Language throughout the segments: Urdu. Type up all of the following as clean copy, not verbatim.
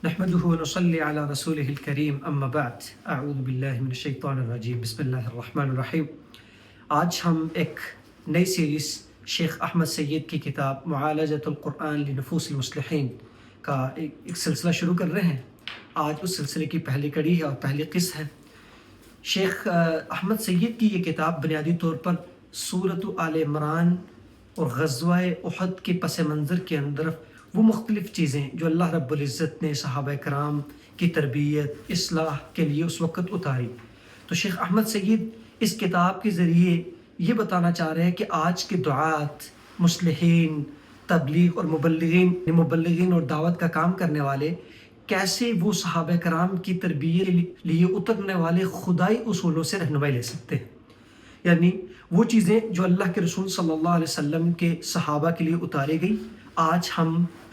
نحمده ونصلي على رسوله الكريم اما بعد اعوذ باللہ من الشیطان الرجیم بسم اللہ الرحمن الرحیم۔ آج ہم ایک نئی سیریز شیخ احمد سید کی کتاب معالجۃ القرآن لنفوس المصلحین کا ایک سلسلہ شروع کر رہے ہیں۔ آج اس سلسلے کی پہلی کڑی ہے اور پہلی قسط ہے۔ شیخ احمد سید کی یہ کتاب بنیادی طور پر سورۃ آل عمران اور غزوہ احد کے پس منظر کے اندر وہ مختلف چیزیں جو اللہ رب العزت نے صحابہ کرام کی تربیت اصلاح کے لیے اس وقت اتاری، تو شیخ احمد سید اس کتاب کے ذریعے یہ بتانا چاہ رہے ہیں کہ آج کے دعات، مصلحین، تبلیغ اور مبلغین اور دعوت کا کام کرنے والے کیسے وہ صحابہ کرام کی تربیت کے لیے اترنے والے خدائی اصولوں سے رہنمائی لے سکتے ہیں۔ یعنی وہ چیزیں جو اللہ کے رسول صلی اللہ علیہ وسلم کے صحابہ کے لیے اتاری گئی،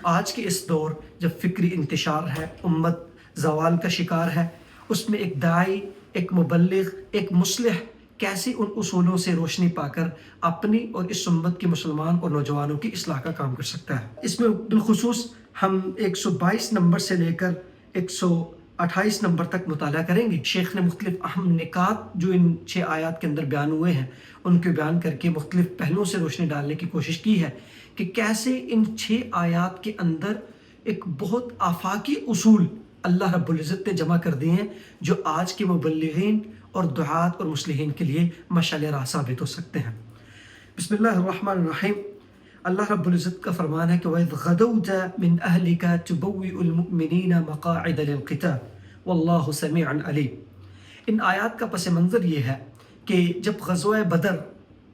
آج کے اس دور جب فکری انتشار ہے، امت زوال کا شکار ہے، اس میں ایک داعی، ایک مبلغ، ایک مصلح کیسے ان اصولوں سے روشنی پا کر اپنی اور اس امت کے مسلمان اور نوجوانوں کی اصلاح کا کام کر سکتا ہے۔ اس میں بالخصوص ہم 122 نمبر سے لے کر 128 نمبر تک مطالعہ کریں گے۔ شیخ نے مختلف اہم نکات جو ان 6 آیات کے اندر بیان ہوئے ہیں ان کے بیان کر کے مختلف پہلوؤں سے روشنی ڈالنے کی کوشش کی ہے کہ کیسے ان 6 آیات کے اندر ایک بہت آفاقی اصول اللہ رب العزت نے جمع کر دیے ہیں جو آج کے مبلغین اور دعات اور مصلحین کے لیے مشعل راہ ثابت ہو سکتے ہیں۔ بسم اللہ الرحمن الرحیم۔ اللہ رب العزت کا فرمان ہے کہ وَإِذْ غَدَوْتَ مِنْ أَهْلِكَ تُبَوِّئُ الْمُؤْمِنِينَ مَقَاعِدَ لِلْقِتَالِ وَاللَّهُ سَمِيعٌ عَلِيمٌ۔ ان آیات کا پس منظر یہ ہے کہ جب غزوہ بدر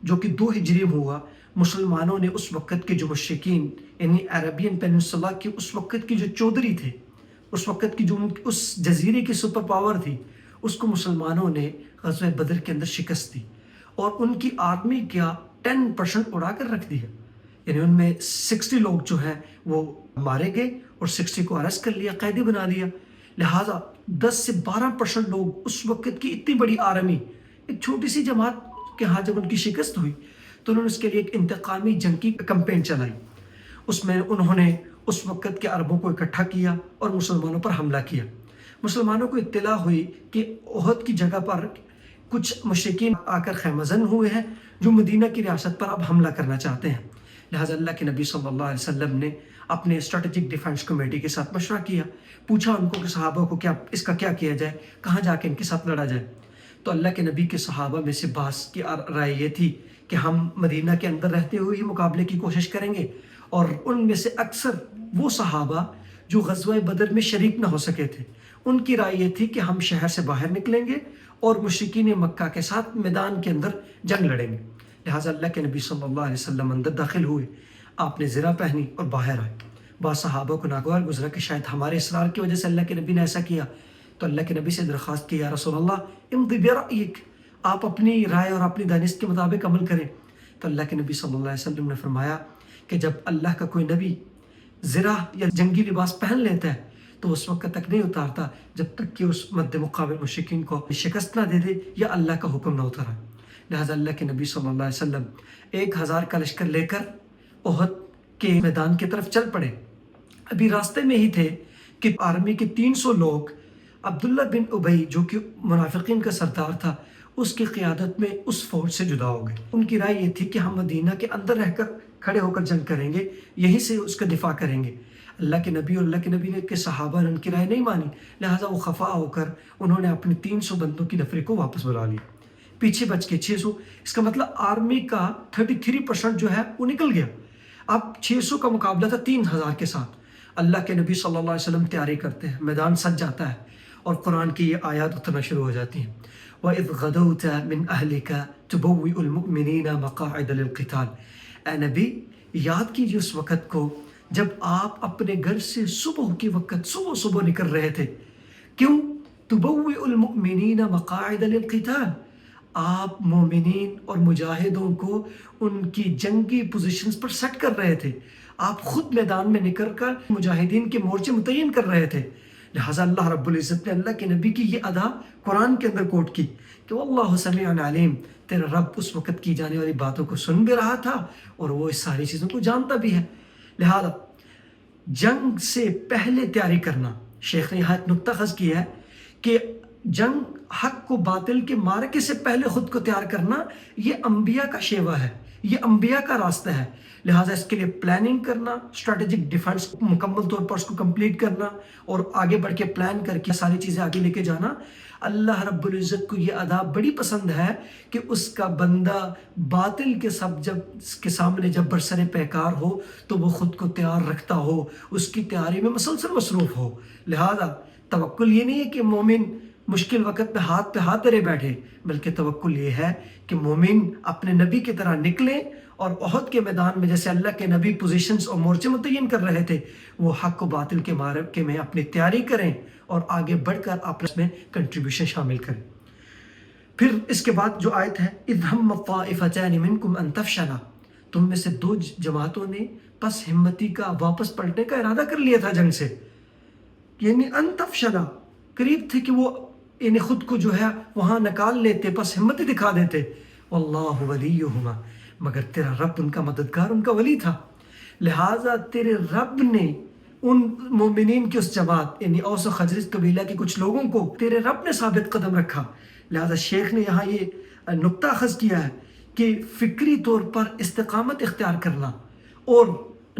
جو کہ 2 ہجری میں ہوا، مسلمانوں نے اس وقت کے جو مشرکین یعنی عربین پیننسولا کے اس وقت کی جو چودھری تھے، اس وقت کی جو اس جزیرے کی سپر پاور تھی، اس کو مسلمانوں نے غزوہ بدر کے اندر شکست دی اور ان کی آرمی کا 10% اڑا کر رکھ دیا۔ یعنی ان میں 60 لوگ جو ہیں وہ مارے گئے اور 60 کو ارسٹ کر لیا، قیدی بنا لیا۔ لہٰذا 10 سے 12% لوگ اس وقت کی اتنی بڑی آرمی، ایک چھوٹی سی جماعت کے ہاں جب ان کی شکست ہوئی تو انہوں نے اس کے لیے ایک انتقامی جنگ کی کمپین چلائی۔ اس میں انہوں نے اس وقت کے عربوں کو اکٹھا کیا اور مسلمانوں پر حملہ کیا۔ مسلمانوں کو اطلاع ہوئی کہ احد کی جگہ پر کچھ مشرکین آ کر خیمہ زن ہوئے ہیں جو مدینہ کی ریاست پر اب حملہ کرنا چاہتے ہیں۔ لہٰذا اللہ کے نبی صلی اللہ علیہ وسلم نے اپنے اسٹریٹجک ڈیفنس کمیٹی کے ساتھ مشورہ کیا، پوچھا ان کو کہ صحابہ کو اس کا کیا کیا جائے، کہاں جا کے ان کے ساتھ لڑا جائے۔ تو اللہ کے نبی کے صحابہ میں سے بعض کی رائے یہ تھی کہ ہم مدینہ کے اندر رہتے ہوئے ہی مقابلے کی کوشش کریں گے، اور ان میں سے اکثر وہ صحابہ جو غزوہ بدر میں شریک نہ ہو سکے تھے، ان کی رائے یہ تھی کہ ہم شہر سے باہر نکلیں گے اور مشرکین مکہ کے ساتھ میدان کے اندر جنگ لڑیں گے۔ لہٰذا اللہ کے نبی صلی اللہ علیہ وسلم اندر داخل ہوئے، آپ نے زرہ پہنی اور باہر آئے۔ بعض صحابہ کو ناگوار گزرا کہ شاید ہمارے اصرار کی وجہ سے اللہ کے نبی نے ایسا کیا، تو اللہ کے نبی سے درخواست کی، یا رسول اللہ امضی برأیک، آپ اپنی رائے اور اپنی دانست کے مطابق عمل کریں۔ تو اللہ کے نبی صلی اللہ علیہ وسلم نے فرمایا کہ جب اللہ کا کوئی نبی زرہ یا جنگی لباس پہن لیتا ہے تو اس وقت تک نہیں اتارتا جب تک کہ اس مد مقابل مشرکین کو شکست نہ دے دے یا اللہ کا حکم نہ اتارا۔ لہٰذا اللہ کے نبی صلی اللہ علیہ وسلم 1000 کا لشکر لے کر احد کے میدان کی طرف چل پڑے۔ ابھی راستے میں ہی تھے کہ آرمی کے 300 لوگ عبداللہ بن ابی جو کہ منافقین کا سردار تھا، اس کی قیادت میں اس فوج سے جدا ہو گئے۔ ان کی رائے یہ تھی کہ ہم مدینہ کے اندر رہ کر کھڑے ہو کر جنگ کریں گے، یہیں سے اس کا دفاع کریں گے۔ اللہ کے نبی اور اللہ کے نبی نے کہ صحابہ نے ان کی رائے نہیں مانی، لہٰذا وہ خفا ہو کر انہوں نے اپنی 300 بندوں کی نفری کو واپس بلا لیا، پیچھے بچ کے 600۔ اس کا مطلب آرمی کا 33% جو ہے وہ نکل گیا۔ اب 600 کا مقابلہ تھا 3000 کے ساتھ۔ اللہ کے نبی صلی اللہ علیہ وسلم تیاری کرتے ہیں، میدان سج جاتا ہے اور قرآن کی یہ آیات اترنا شروع ہو جاتی ہیں۔ وَإِذْ غَدَوْتَ مِنْ أَهْلِكَ تُبَوِّئُ الْمُؤْمِنِينَ مَقَاعِدَ لِلْقِتَالِ۔ اے نبی یاد کیجیے اس وقت کو جب آپ اپنے گھر سے صبح کے وقت صبح نکل رہے تھے۔ کیوں؟ تُبَوِّئُ الْمُؤْمِنِينَ مَقَاعِدَ لِلْقِتَالِ، آپ مومنین اور مجاہدوں کو ان کی جنگی پوزیشنز پر سیٹ کر رہے تھے، آپ خود میدان میں نکل کر مجاہدین کے مورچے متعین کر رہے تھے۔ لہٰذا اللہ رب العزت نے اللہ کے نبی کی یہ ادا قرآن کے اندر کوٹ کی کہ واللہ سمیع علیم، تیرا رب اس وقت کی جانے والی باتوں کو سن بھی رہا تھا اور وہ اس ساری چیزوں کو جانتا بھی ہے۔ لہٰذا جنگ سے پہلے تیاری کرنا شیخ نے یہاں ایک نقطہ خاص کیا ہے کہ جنگ حق کو باطل کے مارکے سے پہلے خود کو تیار کرنا یہ انبیاء کا شیوا ہے، یہ انبیاء کا راستہ ہے، لہٰذا اس کے لیے پلاننگ کرنا، اسٹریٹجک ڈیفنس مکمل طور پر اس کو کمپلیٹ کرنا اور آگے بڑھ کے پلان کر کے ساری چیزیں آگے لے کے جانا۔ اللہ رب العزت کو یہ ادا بڑی پسند ہے کہ اس کا بندہ باطل کے سامنے جب برسر پیکار ہو تو وہ خود کو تیار رکھتا ہو، اس کی تیاری میں مسلسل مصروف ہو۔ لہذا توکل یہ نہیں ہے کہ مومن مشکل وقت میں ہاتھ پہ ہاتھ دھرے بیٹھے، بلکہ توکل یہ ہے کہ مومن اپنے نبی کی طرح نکلے اور احد کے میدان میں جیسے اللہ کے نبی پوزیشنز اور مورچے متعین کر رہے تھے، وہ حق و باطل کے معرکے میں اپنی تیاری کریں اور آگے بڑھ کر آپس میں کنٹریبیوشن شامل کریں۔ پھر اس کے بعد جو آیت ہے اِذْ هَمَّ الطَّائِفَتَانِ مِنْكُمْ أَن تَفْشَلَا، تم میں سے دو جماعتوں نے پس ہمتی کا واپس پلٹنے کا ارادہ کر لیا تھا جنگ سے، یعنی ان تفشلا، قریب تھے کہ وہ یعنی خود کو جو ہے وہاں نکال لیتے، پس ہمت دکھا دیتے، واللہ ولیہما، مگر تیرا رب ان کا مددگار، ان کا ولی تھا۔ لہٰذا تیرے رب نے ان مومنین کی اس جماعت یعنی اوس و خزرج قبیلہ کے کچھ لوگوں کو تیرے رب نے ثابت قدم رکھا۔ لہٰذا شیخ نے یہاں یہ نقطہ اخذ کیا ہے کہ فکری طور پر استقامت اختیار کرنا اور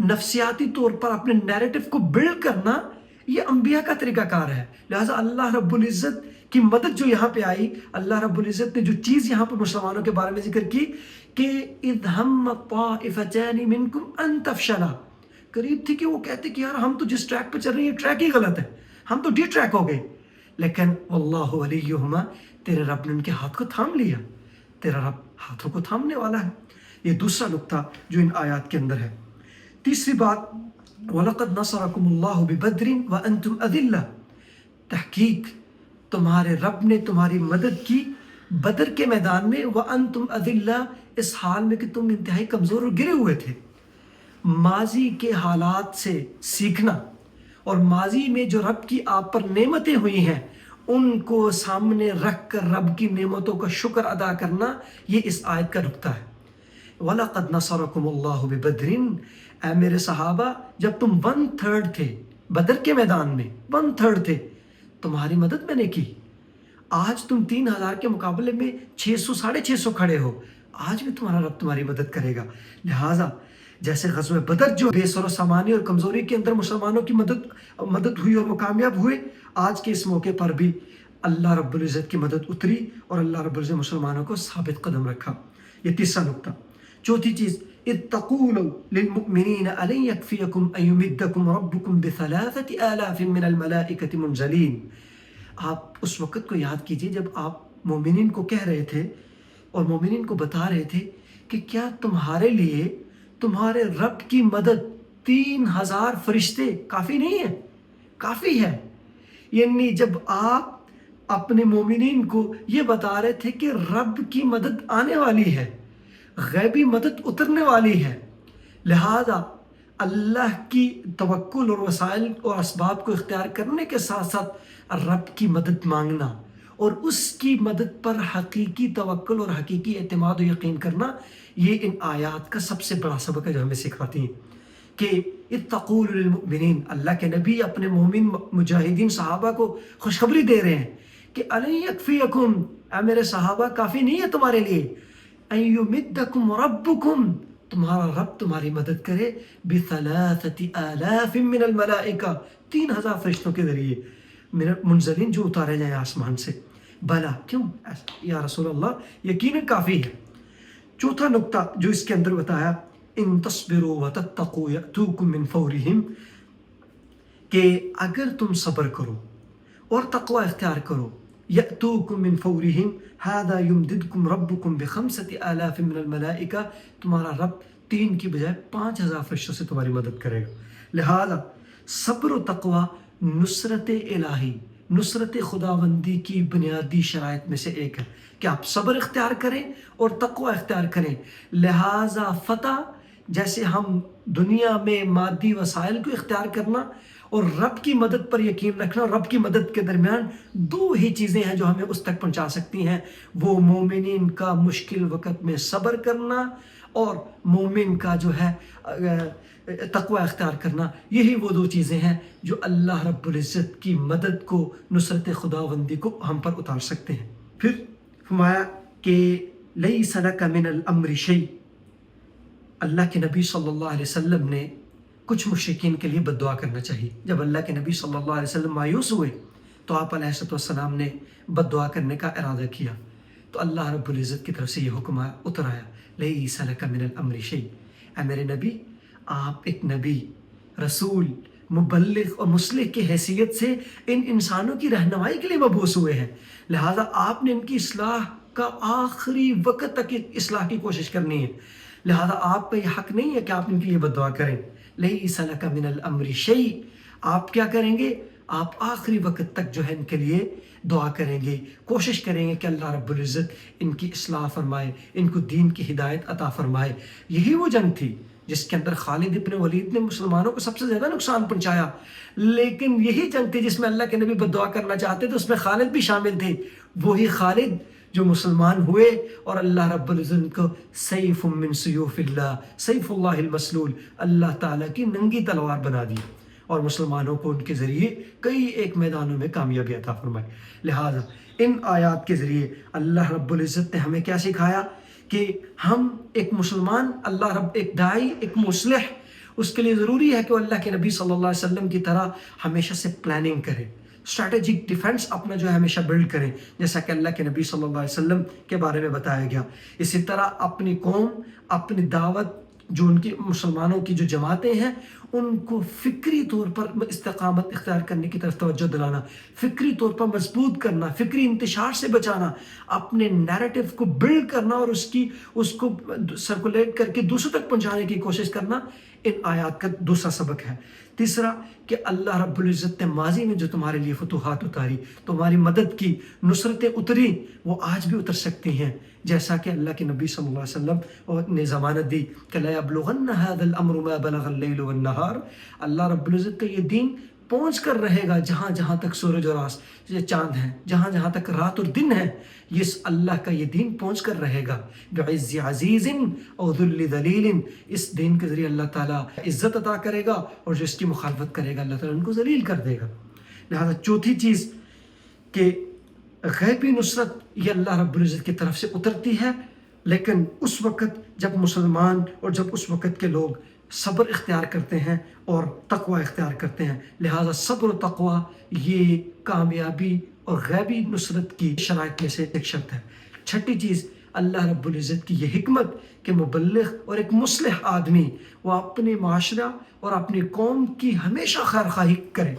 نفسیاتی طور پر اپنے نیریٹو کو بلڈ کرنا یہ انبیاء کا طریقہ کار ہے۔ لہٰذا اللہ رب العزت کی مدد جو یہاں پہ آئی، اللہ رب العزت نے جو چیز یہاں پر مسلمانوں کے بارے میں ذکر کی کہ اِذْ هَمَّ الطَّائِفَتَانِ مِنْكُمْ أَن تَفْشَلَا، قریب تھی کہ وہ کہتے کہ یار ہم تو جس ٹریک پہ چل رہے ہیں یہ ٹریک ہی غلط ہے، ہم تو ڈی ٹریک ہو گئے، لیکن واللہ ولیہما، تیرے رب نے ان کے ہاتھ کو تھام لیا، تیرا رب ہاتھوں کو تھامنے والا ہے۔ یہ دوسرا نقطہ جو ان آیات کے اندر ہے۔ تیسری بات وَلَقَدْ نَصَرَكُمُ اللَّهُ بِبَدْرٍ وَأَنْتُمْ أَذِلَّةٌ، تحقیق تمہارے رب نے تمہاری مدد کی بدر کے میدان میں، وَأَنْتُمْ أَذِلَّةٌ، اس حال میں کہ تم انتہائی کمزور اور گرے ہوئے تھے۔ ماضی کے حالات سے سیکھنا اور ماضی میں جو رب کی آپ پر نعمتیں ہوئی ہیں ان کو سامنے رکھ کر رب کی نعمتوں کا شکر ادا کرنا، یہ اس آیت کا نقطہ ہے۔ وَلَقَدْ نَصَرَكُمُ اللَّهُ بِبَدْرٍ، اے میرے صحابہ جب تم 1/3 تھے بدر کے میدان میں، 1/3 تھے، تمہاری مدد میں نے کی۔ آج تم 3000 کے مقابلے میں 600 650 کھڑے ہو، آج بھی تمہارا رب تمہاری مدد کرے گا۔ لہٰذا جیسے غزوہ بدر جو بے سر و سامانی اور کمزوری کے اندر مسلمانوں کی مدد ہوئی اور وہ کامیاب ہوئے، آج کے اس موقع پر بھی اللہ رب العزت کی مدد اتری اور اللہ رب العزت مسلمانوں کو ثابت قدم رکھا۔ یہ تیسرا نقطہ۔ چوتھی چیز اِذْ تَقُولُ لِلْمُؤْمِنِينَ أَلَنْ يَكْفِيَكُمْ أَن يُمِدَّكُمْ رَبُّكُمْ بِثَلَاثَةِ آلَافٍ مِّنَ الْمَلَائِكَةِ مُنْزَلِينَ، آپ اس وقت کو یاد کیجئے جب آپ مومنین کو کہہ رہے تھے اور مومنین کو بتا رہے تھے کہ کیا تمہارے لیے تمہارے رب کی مدد 3000 فرشتے کافی نہیں ہے؟ کافی ہے۔ یعنی جب آپ اپنے مومنین کو یہ بتا رہے تھے کہ رب کی مدد آنے والی ہے، غیبی مدد اترنے والی ہے، لہذا اللہ کی توکل اور وسائل اور اسباب کو اختیار کرنے کے ساتھ ساتھ رب کی مدد مانگنا اور اس کی مدد پر حقیقی توکل اور حقیقی اعتماد و یقین کرنا، یہ ان آیات کا سب سے بڑا سبق ہے جو ہمیں سکھاتی ہیں کہ اِذْ تَقُولُ لِلْمُؤْمِنِينَ، اللہ کے نبی اپنے مومن مجاہدین صحابہ کو خوشخبری دے رہے ہیں کہ أَلَنْ يَكْفِيَكُمْ، اے میرے صحابہ کافی نہیں ہے تمہارے لیے، أَن يُمِدَّكُمْ رَبُّكُمْ، تمہارا رب تمہاری مدد کرے بِثَلَاثَةِ آلَافٍ مِّنَ الْمَلَائِكَةِ، 3000 فرشتوں کے ذریعے منزلین جو اتارے جائیں آسمان سے۔ بلا، کیوں یا رسول اللہ، یقیناً کافی ہے۔ چوتھا نقطہ جو اس کے اندر بتایا ان تصبروا وتتقوا یأتوکم من فورہم، کہ اگر تم صبر کرو اور تقوی اختیار کرو، یأتوکم من فورہم ھذا یمددکم ربکم بخمسۃ آلاف من الملائکہ، تمہارا رب 3 کی بجائے 5000 فرشتوں سے تمہاری مدد کرے گا۔ لہذا صبر و تقوی نصرت الہی، نصرت خداوندی کی بنیادی شرائط میں سے ایک ہے کہ آپ صبر اختیار کریں اور تقوی اختیار کریں۔ لہٰذا فتح، جیسے ہم دنیا میں مادی وسائل کو اختیار کرنا اور رب کی مدد پر یقین رکھنا، اور رب کی مدد کے درمیان 2 ہی چیزیں ہیں جو ہمیں اس تک پہنچا سکتی ہیں، وہ مومنین کا مشکل وقت میں صبر کرنا اور مومن کا جو ہے تقوی اختیار کرنا، یہی وہ دو چیزیں ہیں جو اللہ رب العزت کی مدد کو، نصرت خداوندی کو ہم پر اتار سکتے ہیں۔ پھر فرمایا کہ لیس لک من الامر شیء، اللہ کے نبی صلی اللہ علیہ وسلم نے کچھ مشرکین کے لیے بد دعا کرنا چاہیے۔ جب اللہ کے نبی صلی اللہ علیہ وسلم مایوس ہوئے تو آپ علیہ السلام نے بد دعا کرنے کا ارادہ کیا، تو اللہ رب العزت کی طرف سے یہ حکم اتر آیا، لیس لک من الامر شیء، اے میرے نبی، آپ ایک نبی، رسول، مبلغ اور مصلح کی حیثیت سے ان انسانوں کی رہنمائی کے لیے مبعوث ہوئے ہیں، لہٰذا آپ نے ان کی اصلاح کا آخری وقت تک اصلاح کی کوشش کرنی ہے، لہٰذا آپ کا یہ حق نہیں ہے کہ آپ ان کے لیے بد دعا کریں۔ لیس لک من الامر شیء، آپ کیا کریں گے؟ آپ آخری وقت تک جو ہے ان کے لیے دعا کریں گے، کوشش کریں گے کہ اللہ رب العزت ان کی اصلاح فرمائے، ان کو دین کی ہدایت عطا فرمائے۔ یہی وہ جنگ تھی جس کے اندر خالد ابن ولید نے مسلمانوں کو سب سے زیادہ نقصان پہنچایا، لیکن یہی جنگ تھی جس میں اللہ کے نبی بد دعا کرنا چاہتے تھے، اس میں خالد بھی شامل تھے، وہی خالد جو مسلمان ہوئے اور اللہ رب العزت کو سیف من سیوف اللہ، سیف اللہ المسلول، اللہ تعالیٰ کی ننگی تلوار بنا دی اور مسلمانوں کو ان کے ذریعے کئی ایک میدانوں میں کامیابی عطا فرمائی۔ لہٰذا ان آیات کے ذریعے اللہ رب العزت نے ہمیں کیا سکھایا کہ ہم ایک مسلمان، اللہ رب ایک داعی، ایک مصلح، اس کے لیے ضروری ہے کہ وہ اللہ کے نبی صلی اللہ علیہ وسلم کی طرح ہمیشہ سے پلاننگ کرے، اسٹریٹجک ڈیفنس اپنا جو ہے ہمیشہ بلڈ کریں، جیسا کہ اللہ کے نبی صلی اللہ علیہ وسلم کے بارے میں بتایا گیا۔ اسی طرح اپنی قوم، اپنی دعوت، جو ان کی مسلمانوں کی جو جماعتیں ہیں، ان کو فکری طور پر استقامت اختیار کرنے کی طرف توجہ دلانا، فکری طور پر مضبوط کرنا، فکری انتشار سے بچانا، اپنے نیریٹو کو بلڈ کرنا اور اس کو سرکولیٹ کر کے دوسروں تک پہنچانے کی کوشش کرنا، ان آیات کا دوسرا سبق ہے۔ تیسرا کہ اللہ رب العزت نے ماضی میں جو تمہارے لیے فتوحات اتاری، تمہاری مدد کی، نصرتیں اتری، وہ آج بھی اتر سکتی ہیں، جیسا کہ اللہ کے نبی صلی اللہ علیہ وسلم نے ضمانت دی کہ لا یبلغن ھذا الامر ما بلغ اللیل والنہار، اللہ رب العزت کا یہ دین پہنچ کر رہے گا جہاں جہاں تک سورج اور چاند ہیں، جہاں جہاں تک رات اور دن ہے، یہ اللہ کا یہ دین پہنچ کر رہے گا، بعز عزیز او ذل ذلیل، اس دین کے ذریعے اللہ تعالیٰ عزت عطا کرے گا اور جو اس کی مخالفت کرے گا اللہ تعالیٰ ان کو ذلیل کر دے گا۔ لہذا چوتھی چیز کہ غیبی نصرت یہ اللہ رب العزت کی طرف سے اترتی ہے، لیکن اس وقت جب مسلمان اور جب اس وقت کے لوگ صبر اختیار کرتے ہیں اور تقوی اختیار کرتے ہیں، لہٰذا صبر و تقوی یہ کامیابی اور غیبی نصرت کی شرائط میں سے ایک شرط ہے۔ چھٹی چیز اللہ رب العزت کی یہ حکمت کہ مبلغ اور ایک مصلح آدمی وہ اپنے معاشرہ اور اپنی قوم کی ہمیشہ خیر خواہی کرے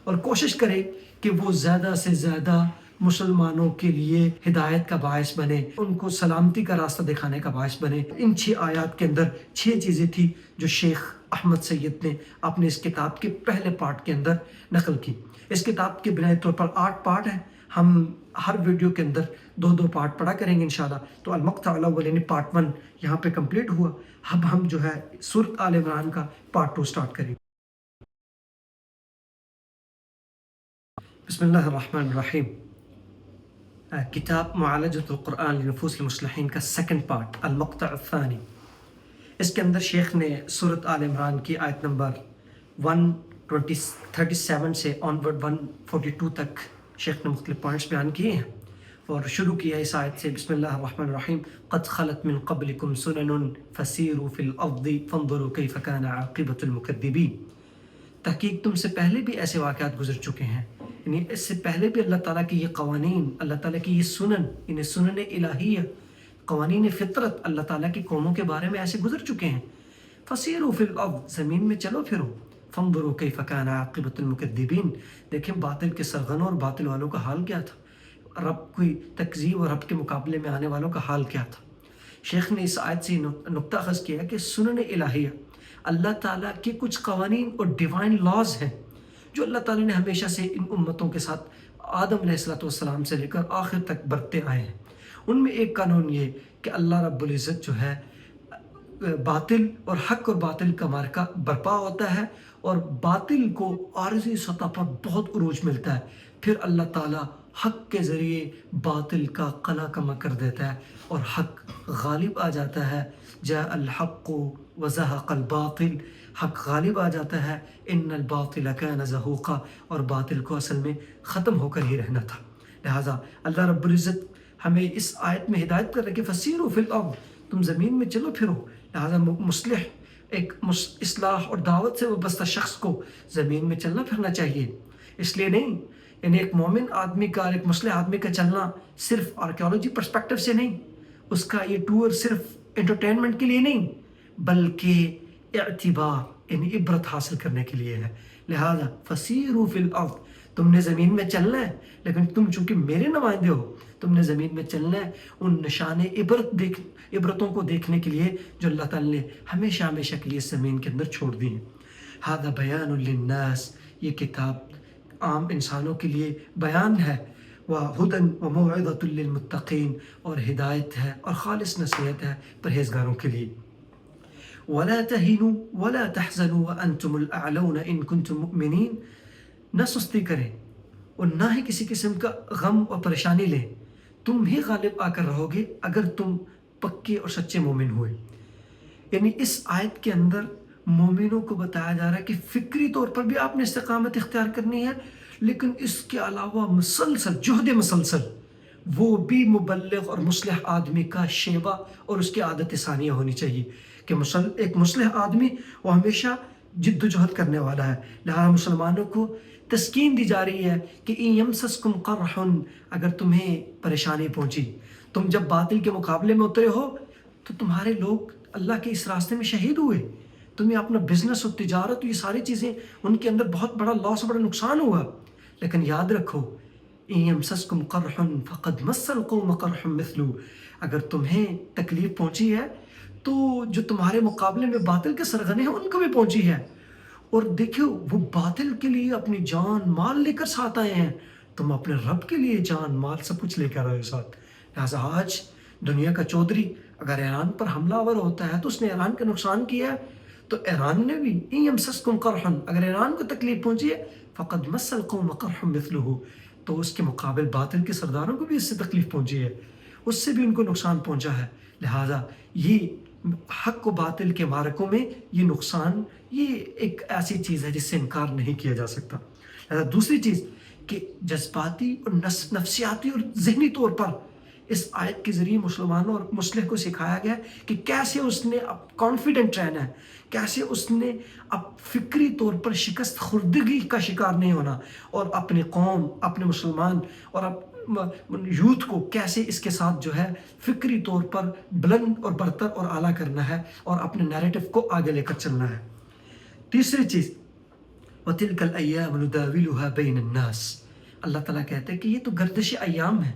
اور کوشش کرے کہ وہ زیادہ سے زیادہ مسلمانوں کے لیے ہدایت کا باعث بنے، ان کو سلامتی کا راستہ دکھانے کا باعث بنے۔ ان 6 آیات کے اندر 6 چیزیں تھیں جو شیخ احمد سید نے اپنے اس کتاب کے پہلے پارٹ کے اندر نقل کی۔ اس کتاب کے بنیادی طور پر 8 پارٹ ہیں، ہم ہر ویڈیو کے اندر 2 پارٹ پڑھا کریں گے انشاءاللہ۔ تو المقطع الاول یعنی پارٹ 1 یہاں پہ کمپلیٹ ہوا، اب ہم جو ہے سورۃ آل عمران کا پارٹ 2 سٹارٹ کریں گے۔ بسم اللہ الرحمن الرحیم۔ کتاب معالجۃ القرآن لنفوس المصلحین کا 2nd پارٹ، المقطع الثانی۔ اس کے اندر شیخ نے سورۃ آل عمران کی آیت نمبر 137 سے آنورڈ 142 تک شیخ نے مختلف پوائنٹس بیان کیے ہیں، اور شروع کیا اس آیت سے، بسم اللہ الرحمن الرحیم، قد خلت من قبلکم سنن فسیروا فی الارض فانظروا کیف کان عاقبۃ المکذبین۔ تحقیق تم سے پہلے بھی ایسے واقعات گزر چکے ہیں، یعنی اس سے پہلے بھی اللہ تعالیٰ کی یہ قوانین، اللہ تعالیٰ کی یہ سنن، انہیں سنن الہیہ، قوانین فطرت اللہ تعالیٰ کی قوموں کے بارے میں ایسے گزر چکے ہیں۔ فسیروا فی الارض، زمین میں چلو پھرو، فانظروا کیف کان عاقبۃ المکذبین، دیکھیں باطل کے سرغنوں اور باطل والوں کا حال کیا تھا، رب کی تکذیب اور رب کے مقابلے میں آنے والوں کا حال کیا تھا۔ شیخ نے اس آیت سے نقطہ اخذ کیا کہ سنن الہیہ اللہ تعالیٰ کے کچھ قوانین اور ڈیوائن لاز ہیں جو اللہ تعالیٰ نے ہمیشہ سے ان امتوں کے ساتھ آدم علیہ السلام سے لے کر آخر تک برتتے آئے ہیں۔ ان میں ایک قانون یہ کہ اللہ رب العزت جو ہے باطل اور حق اور باطل کا معرکہ برپا ہوتا ہے اور باطل کو عارضی سطح پر بہت عروج ملتا ہے، پھر اللہ تعالیٰ حق کے ذریعے باطل کا قلع کما کر دیتا ہے اور حق غالب آ جاتا ہے۔ جاء الحق وزهق الباطل، حق غالب آ جاتا ہے، ان الباطل کان زہوقا، اور باطل کو اصل میں ختم ہو کر ہی رہنا تھا۔ لہٰذا اللہ رب العزت ہمیں اس آیت میں ہدایت کر رہے کہ فسیروا فی الارض، تم زمین میں چلو پھرو۔ لہٰذا مصلح، ایک اصلاح اور دعوت سے وابستہ شخص کو زمین میں چلنا پھرنا چاہیے، اس لیے نہیں، یعنی ایک مومن آدمی کا، ایک مصلح آدمی کا چلنا صرف آرکیولوجی پرسپیکٹو سے نہیں، اس کا یہ ٹور صرف انٹرٹینمنٹ کے لیے نہیں، بلکہ اعتبار یعنی عبرت حاصل کرنے کے لیے ہے۔ لہذا فسیروا فی الارض، تم نے زمین میں چلنا ہے، لیکن تم چونکہ میرے نمائندے ہو، تم نے زمین میں چلنا ہے ان نشان عبرتوں کو دیکھنے کے لیے جو اللہ تعالیٰ نے ہمیشہ ہمیشہ کے لیے زمین کے اندر چھوڑ دی ہیں۔ ھذا بیان للناس، یہ کتاب عام انسانوں کے لیے بیان ہے، وہدی وموعظۃ للمتقین، اور ہدایت ہے اور خالص نصیحت ہے پرہیزگاروں کے لیے۔ ولا تہنوا ولا تحزنوا وانتم الاعلون ان کنتم مؤمنین، نہ سستی کریں اور نہ ہی کسی قسم کا غم اور پریشانی لیں، تم ہی غالب آ کر رہو گے اگر تم پکے اور سچے مومن ہوئے۔ یعنی اس آیت کے اندر مومنوں کو بتایا جا رہا ہے کہ فکری طور پر بھی آپ نے استقامت اختیار کرنی ہے، لیکن اس کے علاوہ مسلسل جہد مسلسل، وہ بھی مبلغ اور مصلح آدمی کا شیبہ اور اس کی عادت ثانیہ ہونی چاہیے کہ ایک مصلح آدمی وہ ہمیشہ جد و جہد کرنے والا ہے۔ لہذا مسلمانوں کو تسکین دی جا رہی ہے کہ ان یمسسکم قرح، اگر تمہیں پریشانی پہنچی، تم جب باطل کے مقابلے میں اترے ہو تو تمہارے لوگ اللہ کے اس راستے میں شہید ہوئے، تمہیں اپنا بزنس اور تجارت، یہ ساری چیزیں ان کے اندر بہت بڑا لاس، بڑا نقصان ہوا، لیکن یاد رکھو ان یمسسکم قرح فقد مس القوم قرح مثلہ، اگر تمہیں تکلیف پہنچی ہے تو جو تمہارے مقابلے میں باطل کے سرغنے ہیں ان کو بھی پہنچی ہے، اور دیکھو وہ باطل کے لیے اپنی جان مال لے کر ساتھ آئے ہیں، تم اپنے رب کے لیے جان مال سب کچھ لے کر آئے ساتھ۔ لہٰذا آج دنیا کا چودھری اگر ایران پر حملہ آور ہوتا ہے تو اس نے ایران کا نقصان کیا ہے، تو ایران نے بھی ان یمسسکم قرح، اگر ایران کو تکلیف پہنچی ہے فقد مس القوم قرح مثلہ، تو اس کے مقابل باطل کے سرداروں کو بھی اس سے تکلیف پہنچی ہے، اس سے بھی ان کو نقصان پہنچا ہے۔ لہٰذا یہ حق و باطل کے معرکوں میں یہ نقصان، یہ ایک ایسی چیز ہے جس سے انکار نہیں کیا جا سکتا۔ لہٰذا دوسری چیز کہ جذباتی اور نفسیاتی اور ذہنی طور پر اس آیت کے ذریعے مسلمانوں اور مصلح کو سکھایا گیا کہ کیسے اس نے اب کانفیڈنٹ رہنا ہے، کیسے اس نے اب فکری طور پر شکست خوردگی کا شکار نہیں ہونا، اور اپنی قوم، اپنے مسلمان اور یوتھ کو کیسے اس کے ساتھ جو ہے فکری طور پر بلند اور برتر اور اعلیٰ کرنا ہے اور اپنے نیریٹو کو آگے لے کر چلنا ہے۔ تیسری چیز وَتِلْكَ الْأَيَّامُ نُدَاوِلُهَا بَيْنَ النَّاسِ، اللہ تعالیٰ کہتے ہیں کہ یہ تو گردش ایام ہے۔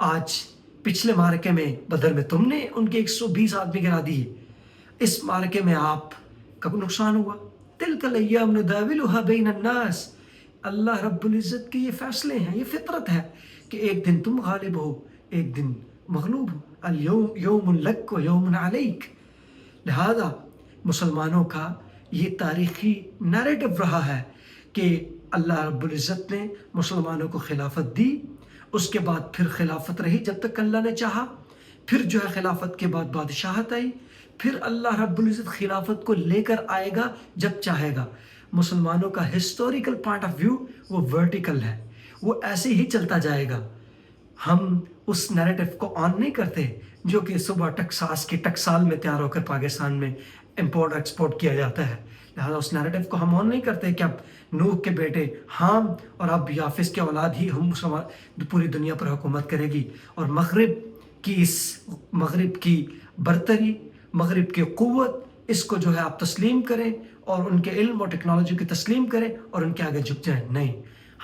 آج پچھلے معرکے میں بدر میں تم نے ان کے 120 آدمی گرا دیے، اس معرکے میں آپ کا نقصان ہوا۔ تِلْكَ الْأَيَّامُ نُدَاوِلُهَا بَيْنَ النَّاسِ، اللہ رب العزت کے یہ فیصلے ہیں، یہ فطرت ہے کہ ایک دن تم غالب ہو، ایک دن مغلوب ہو، اليوم یوم لک و یوم علیک۔ لہذا مسلمانوں کا یہ تاریخی نیریٹو رہا ہے کہ اللہ رب العزت نے مسلمانوں کو خلافت دی، اس کے بعد پھر خلافت رہی جب تک اللہ نے چاہا، پھر جو ہے خلافت کے بعد بادشاہت آئی، پھر اللہ رب العزت خلافت کو لے کر آئے گا جب چاہے گا۔ مسلمانوں کا ہسٹوریکل پوائنٹ آف ویو وہ ورٹیکل ہے، وہ ایسے ہی چلتا جائے گا۔ ہم اس نیریٹو کو آن نہیں کرتے جو کہ صبح ٹکساس کی ٹکسال میں تیار ہو کر پاکستان میں امپورٹ ایکسپورٹ کیا جاتا ہے۔ لہٰذا اس نیریٹو کو ہم آن نہیں کرتے کہ اب نوح کے بیٹے حام اور اب یافس کے اولاد ہی ہم پوری دنیا پر حکومت کرے گی، اور مغرب کی برتری، مغرب کی قوت، اس کو جو ہے آپ تسلیم کریں اور ان کے علم اور ٹیکنالوجی کی تسلیم کریں اور ان کے آگے جھک جائیں۔ نہیں،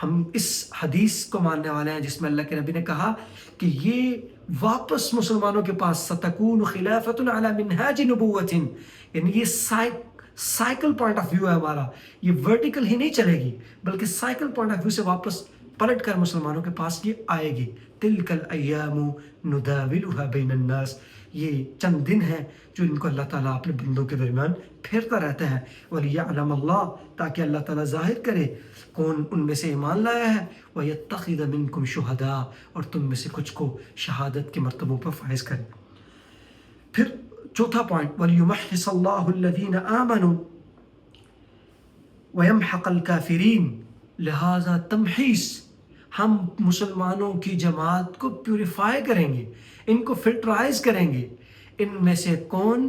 ہم اس حدیث کو ماننے والے ہیں جس میں اللہ کے نبی نے کہا کہ یہ واپس مسلمانوں کے پاس ستکون خلافۃ علی منہاج نبوۃ، یعنی یہ سائیکل پوائنٹ آف ویو ہے ہمارا، یہ ورٹیکل ہی نہیں چلے گی بلکہ سائیکل پوائنٹ آف ویو سے واپس پلٹ کر مسلمانوں کے پاس یہ آئے گی. تلک الایام نداولها بین الناس، یہ چند دن ہیں جو ان کو اللہ تعالیٰ اپنے بندوں کے درمیان پھیرتا رہتا ہے. وَلِيَعْلَمَ اللَّهُ، تاکہ اللہ تعالیٰ ظاہر کرے کون ان میں سے ایمان لایا ہے. وَيَتَّخِذَ مِنْكُمْ شُهَدَاءَ، اور تم میں سے کچھ کو شہادت کے مرتبوں پر فائز کرے. پھر چوتھا پوائنٹ، وَلِيُمَحِّصَ اللَّهُ الَّذِينَ آمَنُوا وَيَمْحَقَ الْكَافِرِينَ. لہٰذا تمحیص، ہم مسلمانوں کی جماعت کو پیوریفائی کریں گے، ان کو فلٹرائز کریں گے. ان میں سے کون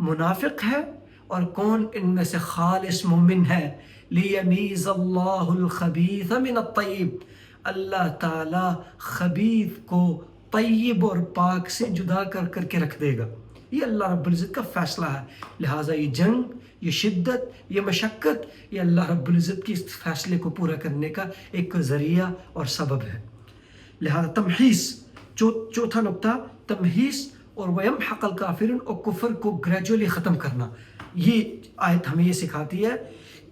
منافق ہے اور کون ان میں سے خالص مومن ہے. لیمیز اللہ الخبیث من الطیب، اللہ تعالیٰ خبیث کو طیب اور پاک سے جدا کر کر کے رکھ دے گا. یہ اللہ رب العزت کا فیصلہ ہے. لہٰذا یہ جنگ، یہ شدت، یہ مشقت، یہ اللہ رب العزت کی اس فیصلے کو پورا کرنے کا ایک ذریعہ اور سبب ہے. لہٰذا تمحیص، چوتھا نقطہ تمحیص اور وَيَمْحَقَ الْكَافِرُونَ، اور کفر کو گریجولی ختم کرنا. یہ آیت ہمیں یہ سکھاتی ہے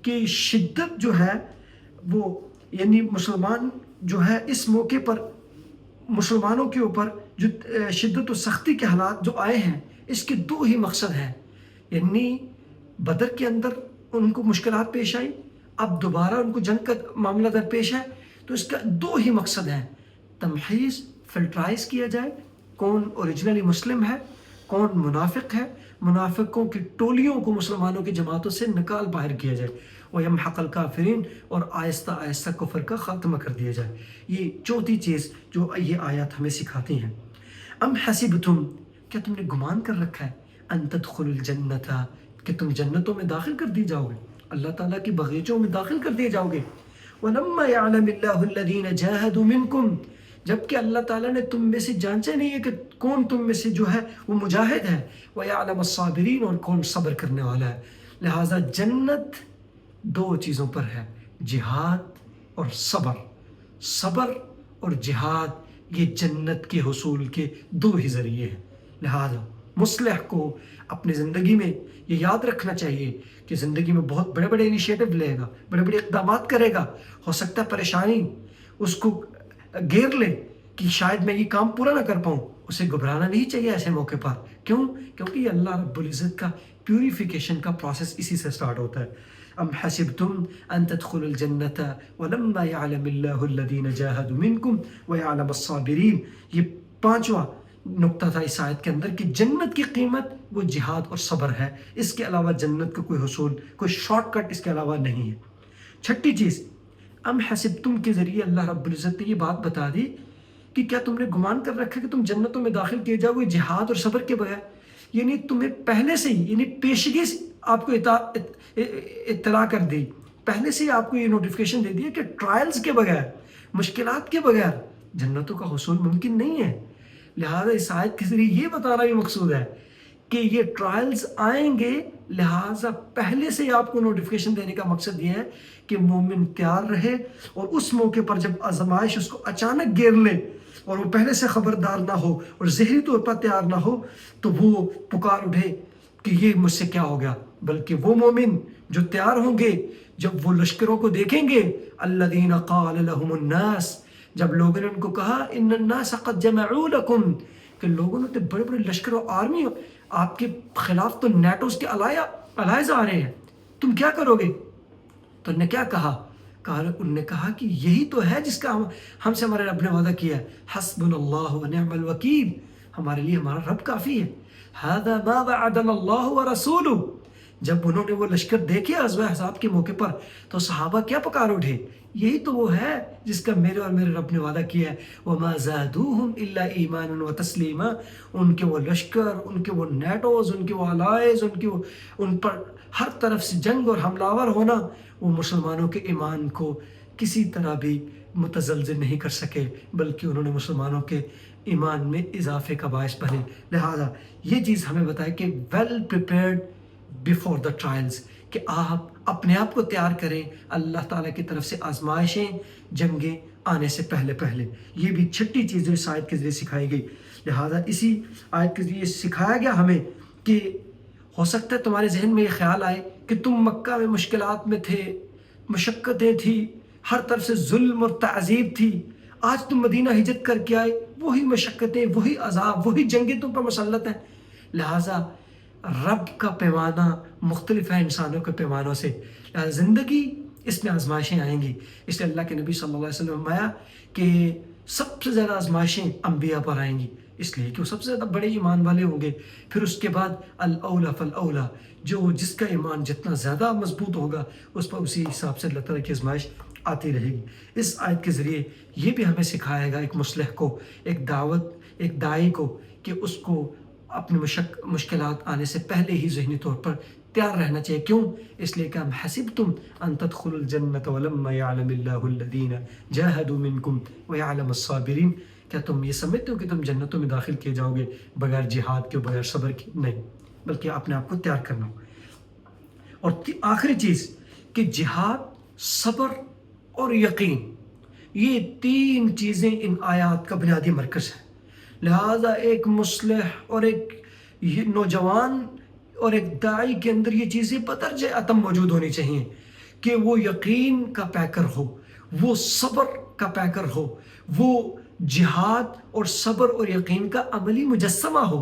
کہ شدت جو ہے وہ، یعنی مسلمان جو ہے اس موقع پر مسلمانوں کے اوپر جو شدت و سختی کے حالات جو آئے ہیں، اس کے دو ہی مقصد ہیں. یعنی بدر کے اندر ان کو مشکلات پیش آئی، اب دوبارہ ان کو جنگ کا معاملہ درپیش ہے، تو اس کا دو ہی مقصد ہیں. تمحیص، فلٹرائز کیا جائے کون اوریجنلی مسلم ہے، کون منافق ہے، منافقوں کی ٹولیوں کو مسلمانوں کی جماعتوں سے نکال باہر کیا جائے. وَيَمْحَقَ الْكَافِرِينَ، اور آہستہ آہستہ کفر کا خاتمہ کر دیا جائے. یہ چوتھی چیز جو یہ آیات ہمیں سکھاتی ہیں. ام حسبتم، کیا تم نے گمان کر رکھا ہے، ان تدخلوا الجنت، کہ تم جنتوں میں داخل کر دی جاؤ گے، اللہ تعالیٰ کی باغیچوں میں داخل کر دیے جاؤ گے. وَلَمَّا يَعْلَمِ اللَّهُ الَّذِينَ جَاهَدُوا مِنْكُمْ، جبکہ اللہ تعالیٰ نے تم میں سے جانچا نہیں ہے کہ کون تم میں سے جو ہے وہ مجاہد ہے. وَيَعْلَمَ الصَّابِرِينَ، اور کون صبر کرنے والا ہے. لہٰذا جنت دو چیزوں پر ہے، جہاد اور صبر. صبر اور جہاد یہ جنت کے حصول کے دو ہی ذریعے ہیں. لہٰذا مصلح کو اپنی زندگی میں یہ یاد رکھنا چاہیے کہ زندگی میں بہت بڑے بڑے انیشیٹو لے گا، بڑے بڑے اقدامات کرے گا. ہو سکتا ہے پریشانی اس کو گھیر لے کہ شاید میں یہ کام پورا نہ کر پاؤں. اسے گھبرانا نہیں چاہیے ایسے موقع پر. کیوں؟ کیونکہ یہ اللہ رب العزت کا پیوریفیکیشن کا پروسیس اسی سے سٹارٹ ہوتا ہے. ام حسبتم ان تدخلوا الجنت ولما يعلم الله الذين جاهدوا منكم ويعلم الصابرين. یہ پانچواں نقطہ تھا اس آیت کے اندر کہ جنت کی قیمت وہ جہاد اور صبر ہے. اس کے علاوہ جنت کا کوئی حصول، کوئی شارٹ کٹ اس کے علاوہ نہیں ہے. چھٹی چیز، ام حسبتم کے ذریعے اللہ رب العزت نے یہ بات بتا دی کہ کیا تم نے گمان کر رکھا کہ تم جنتوں میں داخل کیے جاؤ گے جہاد اور صبر کے بغیر. یعنی تمہیں پہلے سے ہی، یعنی پیشگی آپ کو اطلاع کر دی، پہلے سے ہی آپ کو یہ نوٹیفیکیشن دے دیا کہ ٹرائلز کے بغیر، مشکلات کے بغیر جنتوں کا حصول ممکن نہیں ہے. لہٰذا اس آیت کے ذریعے یہ بتانا بھی مقصود ہے کہ یہ ٹرائلز آئیں گے. لہٰذا پہلے سے آپ کو نوٹیفیکیشن دینے کا مقصد یہ ہے کہ مومن تیار رہے، اور اس موقع پر جب آزمائش اس کو اچانک گھیر لے اور وہ پہلے سے خبردار نہ ہو اور ذہنی طور پر تیار نہ ہو، تو وہ پکار اٹھے کہ یہ مجھ سے کیا ہو گیا. بلکہ وہ مومن جو تیار ہوں گے جب وہ لشکروں کو دیکھیں گے، الذین قال لهم الناس، جب لوگوں نے ان کو کہا ان الناس قد جمعوا لکم، کہ لوگوں نے بڑے بڑے لشکر و آرمی آپ کے خلاف، تو نیٹوز کے الائز آ رہے ہیں، تم کیا کرو گے؟ تو انہوں نے کیا کہا؟ انہوں نے کہا کہ یہی تو ہے جس کا ہم سے ہمارے رب نے وعدہ کیا ہے، حسبنا اللہ ونعم الوکیل، ہمارے لیے ہمارا رب کافی ہے. ھذا ما وعدنا اللہ ورسولہ. جب انہوں نے وہ لشکر دیکھے غزوہ احزاب کے موقع پر، تو صحابہ کیا پکار اٹھے؟ یہی تو وہ ہے جس کا میرے اور میرے رب نے وعدہ کیا ہے. وما زادوہم الا ایمانا وتسلیما. ان کے وہ لشکر، ان کے وہ نیٹوز، ان کے وہ الائز، ان پر ہر طرف سے جنگ اور حملہ آور ہونا، وہ مسلمانوں کے ایمان کو کسی طرح بھی متزلزل نہیں کر سکے، بلکہ انہوں نے مسلمانوں کے ایمان میں اضافے کا باعث بنے. لہٰذا یہ چیز ہمیں بتائے کہ well prepared before the trials, کہ آپ اپنے آپ کو تیار کریں اللہ تعالیٰ کی طرف سے آزمائشیں، جنگیں آنے سے پہلے. یہ بھی چھٹی چیز جو اس آیت کے ذریعے سکھائی گئی. لہٰذا اسی آیت کے ذریعے سکھایا گیا ہمیں کہ ہو سکتا ہے تمہارے ذہن میں یہ خیال آئے کہ تم مکہ میں مشکلات میں تھے، مشقتیں تھی، ہر طرف سے ظلم اور تعذیب تھی. آج تم مدینہ ہجرت کر کے آئے, وہی مشقتیں, وہی عذاب, وہی جنگیں تم پر مسلط ہیں. لہٰذا رب کا پیمانہ مختلف ہے انسانوں کے پیمانوں سے. لہٰذا زندگی اس میں آزمائشیں آئیں گی. اس لیے اللہ کے نبی صلی اللہ علیہ وسلم نے فرمایا کہ سب سے زیادہ آزمائشیں انبیاء پر آئیں گی, اس لیے کہ وہ سب سے زیادہ بڑے ایمان والے ہوں گے. پھر اس کے بعد الاولا فالاولا, جس کا ایمان جتنا زیادہ مضبوط ہوگا اس پر اسی حساب سے اللہ تعالیٰ کی آزمائش آتی رہے گی. اس آیت کے ذریعے یہ بھی ہمیں سکھائے گا ایک مصلح کو, ایک داعی کو, کہ اس کو اپنی مشکلات آنے سے پہلے ہی ذہنی طور پر تیار رہنا چاہیے. کیوں؟ اس لیے کہ ہم حسبتم ان تدخلوا الجنة ولما يعلم الله الذين جاهدوا منكم ويعلم الصابرين, کیا تم یہ سمجھتے ہو کہ تم جنتوں میں داخل کیے جاؤ گے بغیر جہاد کے, بغیر صبر کے؟ نہیں, بلکہ اپنے آپ کو تیار کرنا ہو. اور آخری چیز کہ جہاد, صبر اور یقین, یہ تین چیزیں ان آیات کا بنیادی مرکز ہے. لہٰذا ایک مصلح اور ایک نوجوان اور ایک داعی کے اندر یہ چیزیں بدرجہ اتم موجود ہونی چاہیے کہ وہ یقین کا پیکر ہو, وہ صبر کا پیکر ہو, وہ جہاد اور صبر اور یقین کا عملی مجسمہ ہو.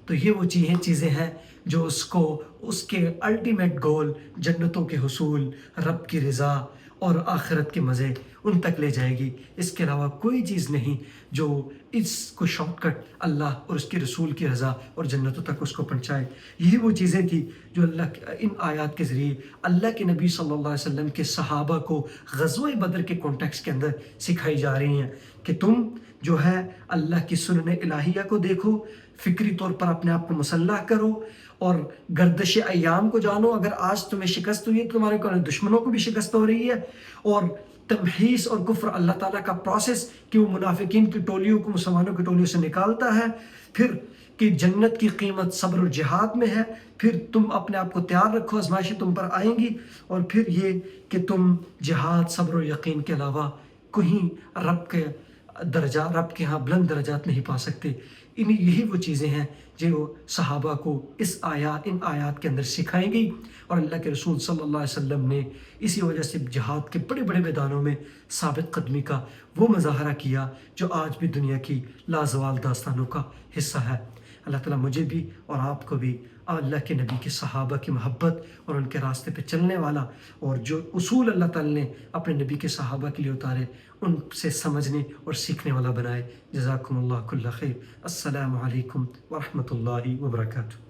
تو یہ وہ چیزیں ہیں جو اس کے الٹیمیٹ گول, جنتوں کے حصول, رب کی رضا اور آخرت کے مزے, ان تک لے جائے گی. اس کے علاوہ کوئی چیز نہیں جو اس کو شارٹ کٹ اللہ اور اس کے رسول کی رضا اور جنتوں تک اس کو پہنچائے. یہی وہ چیزیں تھیں جو ان آیات کے ذریعے اللہ کے نبی صلی اللہ علیہ وسلم کے صحابہ کو غزوہ بدر کے کانٹیکس کے اندر سکھائی جا رہی ہیں کہ تم جو ہے اللہ کی سنن الہیہ کو دیکھو, فکری طور پر اپنے آپ کو مسلح کرو اور گردش ایام کو جانو. اگر آج تمہیں شکست ہوئی ہے تو تمہارے دشمنوں کو بھی شکست ہو رہی ہے. اور تمحیص اور کفر اللہ تعالیٰ کا پروسیس کہ وہ منافقین کی ٹولیوں کو مسلمانوں کی ٹولیوں سے نکالتا ہے. پھر کہ جنت کی قیمت صبر و جہاد میں ہے. پھر تم اپنے آپ کو تیار رکھو, آزمائشیں تم پر آئیں گی. اور پھر یہ کہ تم جہاد, صبر و یقین کے علاوہ کہیں رب کے ہاں بلند درجات نہیں پا سکتے. یہی وہ چیزیں ہیں جو صحابہ کو ان آیات کے اندر سکھائیں گئی. اور اللہ کے رسول صلی اللہ علیہ وسلم نے اسی وجہ سے جہاد کے بڑے بڑے میدانوں میں ثابت قدمی کا وہ مظاہرہ کیا جو آج بھی دنیا کی لازوال داستانوں کا حصہ ہے. اللہ تعالیٰ مجھے بھی اور آپ کو بھی اللہ کے نبی کے صحابہ کی محبت اور ان کے راستے پہ چلنے والا, اور جو اصول اللہ تعالیٰ نے اپنے نبی کے صحابہ کے لیے اتارے ان سے سمجھنے اور سیکھنے والا بنائے. جزاکم اللہ کل خیر. السلام علیکم ورحمۃ اللہ وبرکاتہ.